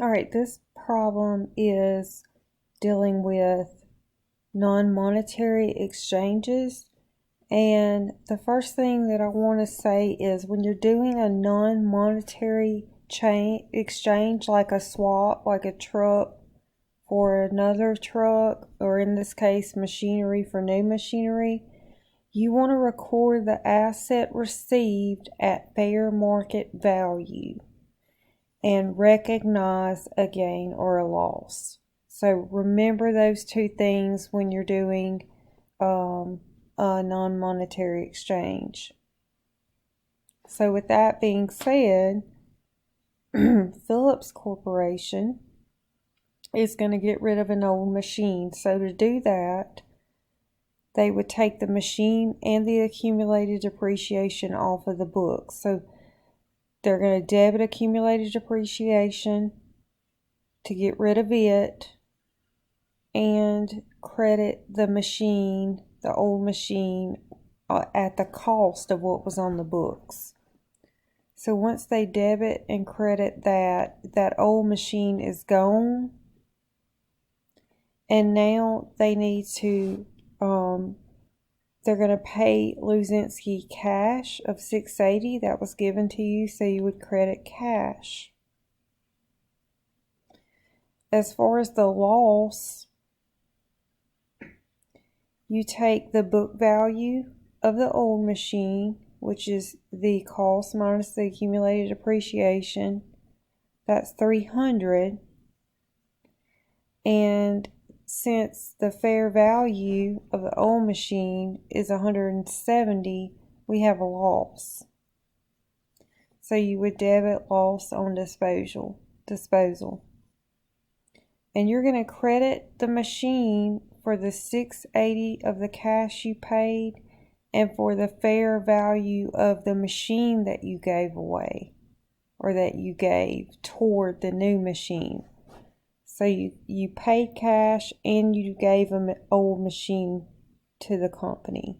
All right, this problem is dealing with non-monetary exchanges. And the first thing that I want to say is when you're doing a non-monetary exchange, like a swap, like a truck for another truck, or in this case, machinery for new machinery, you want to record the asset received at fair market value and recognize a gain or a loss. So remember those two things when you're doing a non-monetary exchange. So with that being said, Phillips Corporation is going to get rid of an old machine. So to do that, they would take the machine and the accumulated depreciation off of the books. So they're going to debit accumulated depreciation to get rid of it and credit the machine, the old machine, at the cost of what was on the books. So once they debit and credit that, that old machine is gone. And now they need to, they're going to pay Luzinski cash of $680 that was given to you, so you would credit cash. As far as the loss, you take the book value of the old machine, which is the cost minus the accumulated depreciation. That's $300. And since the fair value of the old machine is $170, we have a loss. So you would debit loss on disposal. And you're going to credit the machine for the $680 of the cash you paid and for the fair value of the machine that you gave away or that you gave toward the new machine. So you paid cash and you gave an old machine to the company.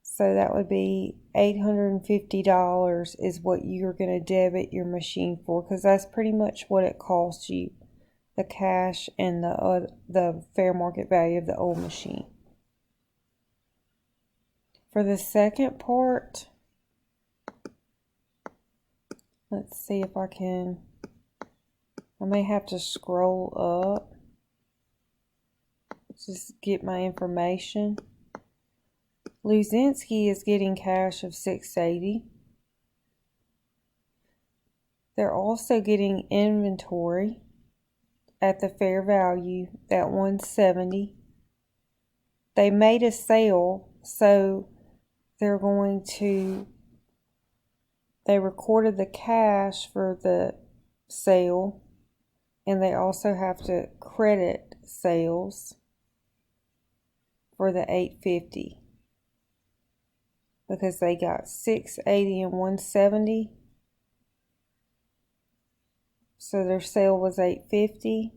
So that would be $850 is what you're going to debit your machine for, because that's pretty much what it costs you, the cash and the fair market value of the old machine. For the second part, let's see if I may have to scroll up, just get my information. Luzinski is getting cash of $680. They're also getting inventory at the fair value, that $170. They made a sale, so they recorded the cash for the sale, and they also have to credit sales for the $850 because they got $680 and $170. So their sale was $850.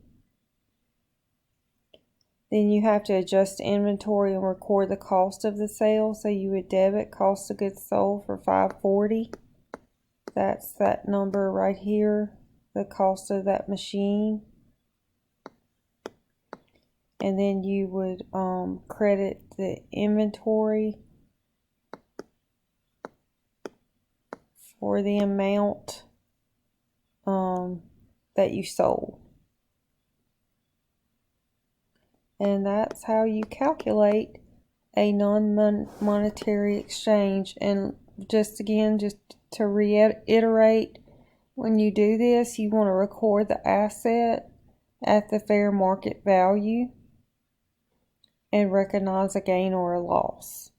Then you have to adjust inventory and record the cost of the sale. So you would debit cost of goods sold for $540. That's that number right here, the cost of that machine. And then you would credit the inventory for the amount that you sold. And that's how you calculate a non-monetary exchange. And just to reiterate, when you do this, you want to record the asset at the fair market value and recognize a gain or a loss.